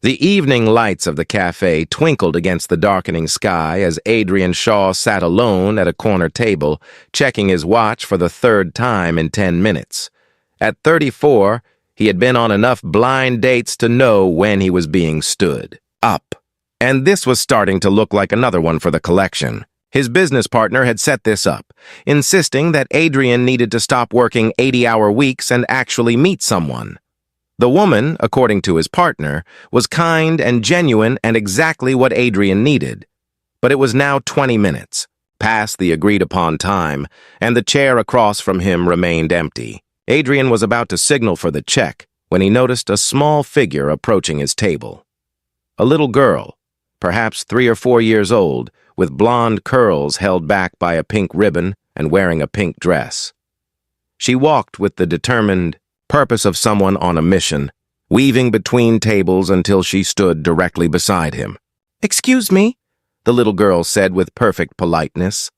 The evening lights of the cafe twinkled against the darkening sky as Adrian Shaw sat alone at a corner table, checking his watch for the third time in 10 minutes. At 34, he had been on enough blind dates to know when he was being stood up. And this was starting to look like another one for the collection. His business partner had set this up, insisting that Adrian needed to stop working 80-hour weeks and actually meet someone. The woman, according to his partner, was kind and genuine and exactly what Adrian needed. But it was now 20 minutes, past the agreed-upon time, and the chair across from him remained empty. Adrian was about to signal for the check when he noticed a small figure approaching his table. A little girl, perhaps 3 or 4 years old, with blonde curls held back by a pink ribbon and wearing a pink dress. She walked with the determined purpose of someone on a mission, weaving between tables until she stood directly beside him. "Excuse me," the little girl said with perfect politeness.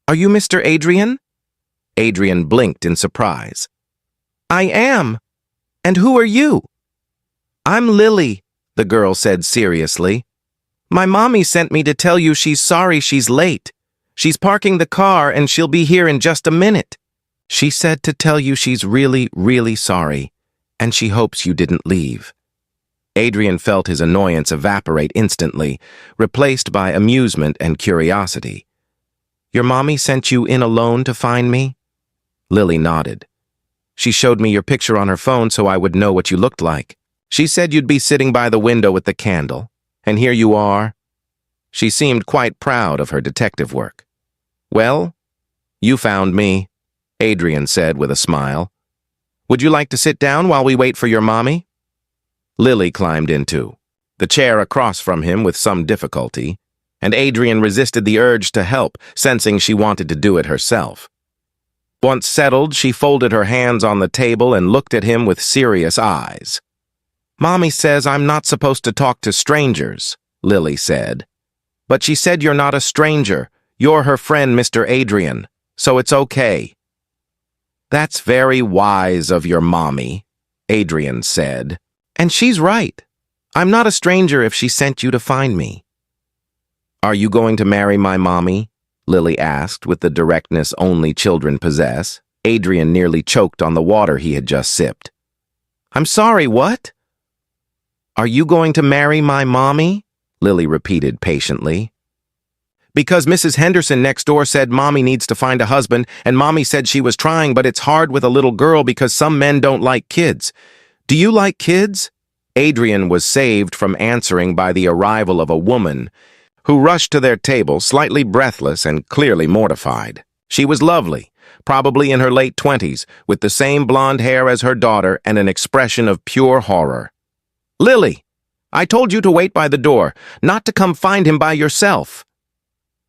"Are you Mr. Adrian?" Adrian blinked in surprise. "I am. And who are you?" "I'm Lily," the girl said seriously. "My mommy sent me to tell you she's sorry she's late. She's parking the car and she'll be here in just a minute. She said to tell you she's really, really sorry, and she hopes you didn't leave." Adrian felt his annoyance evaporate instantly, replaced by amusement and curiosity. "Your mommy sent you in alone to find me?" Lily nodded. "She showed me your picture on her phone so I would know what you looked like. She said you'd be sitting by the window with the candle, and here you are." She seemed quite proud of her detective work. "Well, you found me," Adrian said with a smile. "Would you like to sit down while we wait for your mommy?" Lily climbed into the chair across from him with some difficulty, and Adrian resisted the urge to help, sensing she wanted to do it herself. Once settled, she folded her hands on the table and looked at him with serious eyes. "Mommy says I'm not supposed to talk to strangers," Lily said. "But she said you're not a stranger. You're her friend, Mr. Adrian, so it's okay." "That's very wise of your mommy," Adrian said. "And she's right. I'm not a stranger if she sent you to find me." "Are you going to marry my mommy?" Lily asked with the directness only children possess. Adrian nearly choked on the water he had just sipped. "I'm sorry, what?" "Are you going to marry my mommy?" Lily repeated patiently. "Because Mrs. Henderson next door said Mommy needs to find a husband, and Mommy said she was trying, but it's hard with a little girl because some men don't like kids. Do you like kids?" Adrian was saved from answering by the arrival of a woman who rushed to their table, slightly breathless and clearly mortified. She was lovely, probably in her late 20s, with the same blonde hair as her daughter and an expression of pure horror. "Lily, I told you to wait by the door, not to come find him by yourself."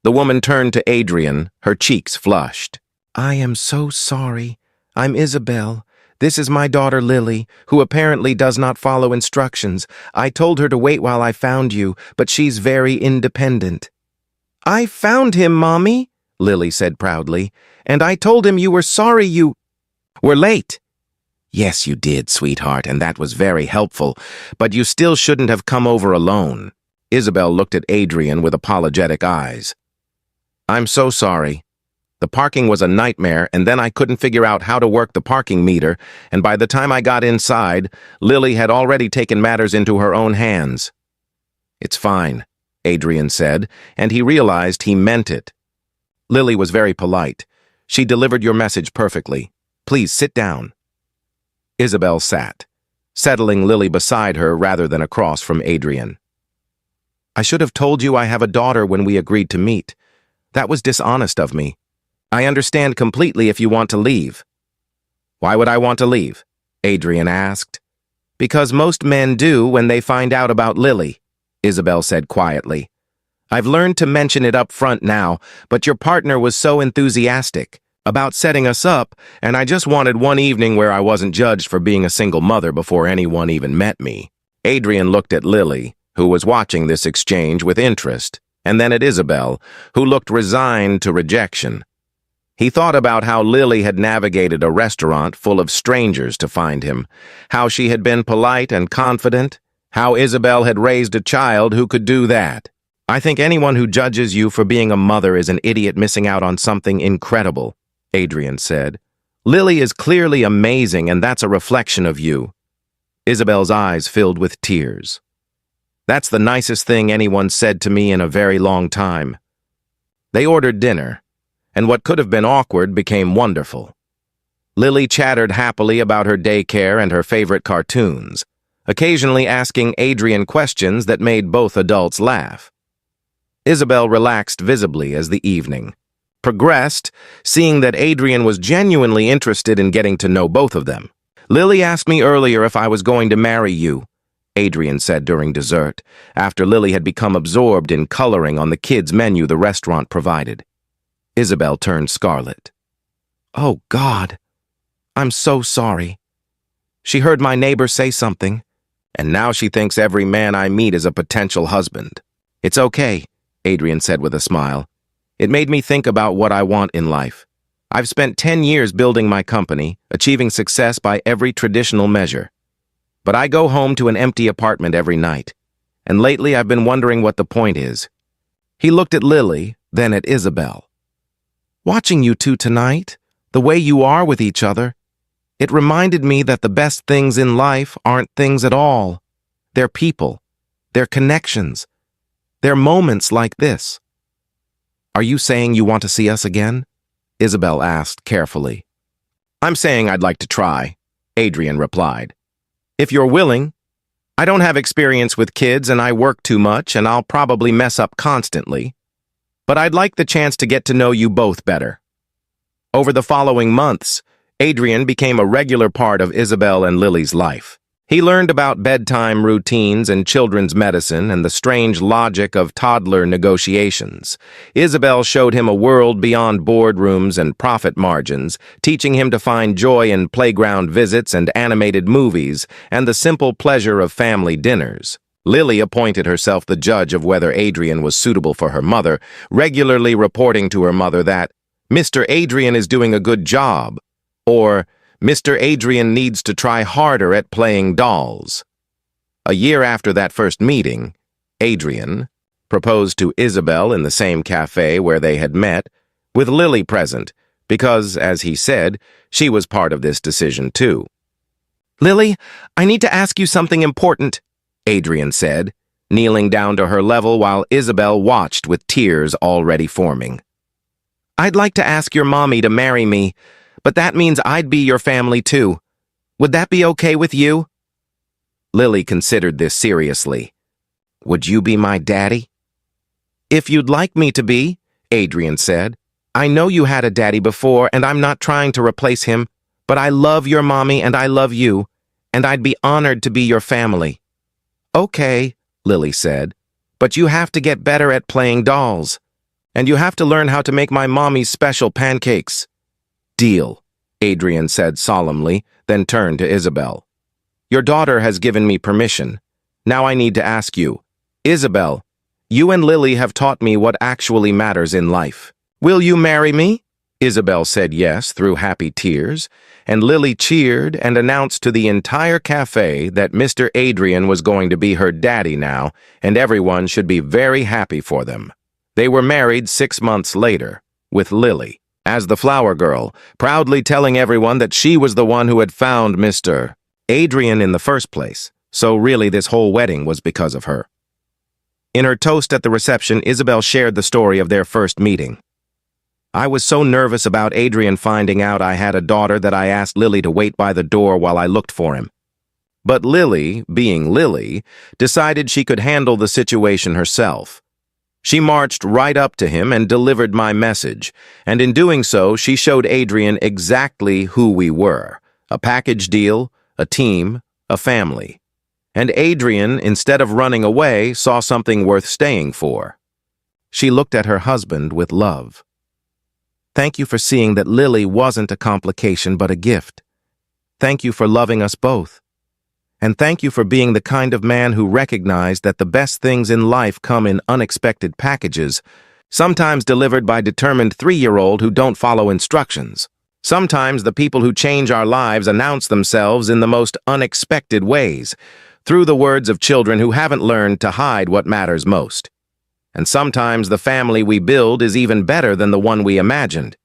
The woman turned to Adrian, her cheeks flushed. "I am so sorry. I'm Isabel. This is my daughter Lily, who apparently does not follow instructions. I told her to wait while I found you, but she's very independent." "I found him, Mommy," Lily said proudly, "and I told him you were sorry you were late." "Yes, you did, sweetheart, and that was very helpful, but you still shouldn't have come over alone." Isabel looked at Adrian with apologetic eyes. "I'm so sorry. The parking was a nightmare, and then I couldn't figure out how to work the parking meter, and by the time I got inside, Lily had already taken matters into her own hands." "It's fine," Adrian said, and he realized he meant it. "Lily was very polite. She delivered your message perfectly. Please sit down." Isabel sat, settling Lily beside her rather than across from Adrian. "I should have told you I have a daughter when we agreed to meet. That was dishonest of me. I understand completely if you want to leave." "Why would I want to leave?" Adrian asked. "Because most men do when they find out about Lily," Isabel said quietly. "I've learned to mention it up front now, but your partner was so enthusiastic about setting us up, and I just wanted one evening where I wasn't judged for being a single mother before anyone even met me." Adrian looked at Lily, who was watching this exchange with interest, and then at Isabel, who looked resigned to rejection. He thought about how Lily had navigated a restaurant full of strangers to find him, how she had been polite and confident, How Isabel had raised a child who could do that. I think anyone who judges you for being a mother is an idiot missing out on something incredible, Adrian said. Lily is clearly amazing, and that's a reflection of you. Isabel's eyes filled with tears. That's the nicest thing anyone said to me in a very long time. They ordered dinner, and what could have been awkward became wonderful. Lily chattered happily about her daycare and her favorite cartoons, occasionally asking Adrian questions that made both adults laugh. Isabel relaxed visibly as the evening progressed, seeing that Adrian was genuinely interested in getting to know both of them. Lily asked me earlier if I was going to marry you, Adrian said during dessert, after Lily had become absorbed in coloring on the kids' menu the restaurant provided. Isabel turned scarlet. Oh, God. I'm so sorry. She heard my neighbor say something, and now she thinks every man I meet is a potential husband. It's okay, Adrian said with a smile. It made me think about what I want in life. I've spent 10 years building my company, achieving success by every traditional measure. But I go home to an empty apartment every night, and lately I've been wondering what the point is. He looked at Lily, then at Isabel. Watching you two tonight, the way you are with each other, it reminded me that the best things in life aren't things at all. They're people, they're connections, they're moments like this. Are you saying you want to see us again? Isabel asked carefully. I'm saying I'd like to try, Adrian replied. If you're willing. I don't have experience with kids and I work too much and I'll probably mess up constantly. But I'd like the chance to get to know you both better. Over the following months, Adrian became a regular part of Isabel and Lily's life. He learned about bedtime routines and children's medicine and the strange logic of toddler negotiations. Isabel showed him a world beyond boardrooms and profit margins, teaching him to find joy in playground visits and animated movies and the simple pleasure of family dinners. Lily appointed herself the judge of whether Adrian was suitable for her mother, regularly reporting to her mother that, "Mr. Adrian is doing a good job," or "Mr. Adrian needs to try harder at playing dolls." A year after that first meeting, Adrian proposed to Isabel in the same cafe where they had met, with Lily present, because, as he said, she was part of this decision too. "Lily, I need to ask you something important," Adrian said, kneeling down to her level while Isabel watched with tears already forming. "I'd like to ask your mommy to marry me, but that means I'd be your family too. Would that be okay with you?" Lily considered this seriously. "Would you be my daddy?" "If you'd like me to be," Adrian said. "I know you had a daddy before, and I'm not trying to replace him, but I love your mommy and I love you, and I'd be honored to be your family." "Okay," Lily said, "but you have to get better at playing dolls, and you have to learn how to make my mommy's special pancakes." "Deal," Adrian said solemnly, then turned to Isabel. "Your daughter has given me permission. Now I need to ask you. Isabel, you and Lily have taught me what actually matters in life. Will you marry me?" Isabel said yes through happy tears, and Lily cheered and announced to the entire cafe that Mr. Adrian was going to be her daddy now, and everyone should be very happy for them. They were married 6 months later, with Lily as the flower girl, proudly telling everyone that she was the one who had found Mr. Adrian in the first place, so really this whole wedding was because of her. In her toast at the reception, Isabel shared the story of their first meeting. "I was so nervous about Adrian finding out I had a daughter that I asked Lily to wait by the door while I looked for him. But Lily, being Lily, decided she could handle the situation herself. She marched right up to him and delivered my message, and in doing so, she showed Adrian exactly who we were: a package deal, a team, a family. And Adrian, instead of running away, saw something worth staying for. She looked at her husband with love. Thank you for seeing that Lily wasn't a complication but a gift. Thank you for loving us both. And thank you for being the kind of man who recognized that the best things in life come in unexpected packages, sometimes delivered by determined 3-year-old who don't follow instructions. Sometimes the people who change our lives announce themselves in the most unexpected ways, through the words of children who haven't learned to hide what matters most. And sometimes the family we build is even better than the one we imagined,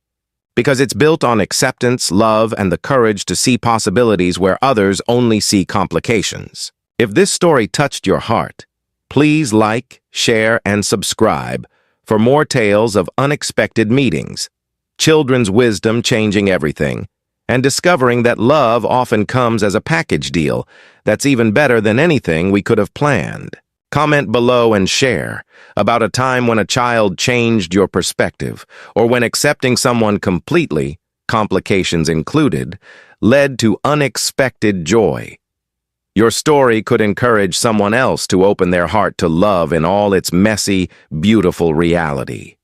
because it's built on acceptance, love, and the courage to see possibilities where others only see complications. If this story touched your heart, please like, share, and subscribe for more tales of unexpected meetings, children's wisdom changing everything, and discovering that love often comes as a package deal that's even better than anything we could have planned. Comment below and share about a time when a child changed your perspective, or when accepting someone completely, complications included, led to unexpected joy. Your story could encourage someone else to open their heart to love in all its messy, beautiful reality.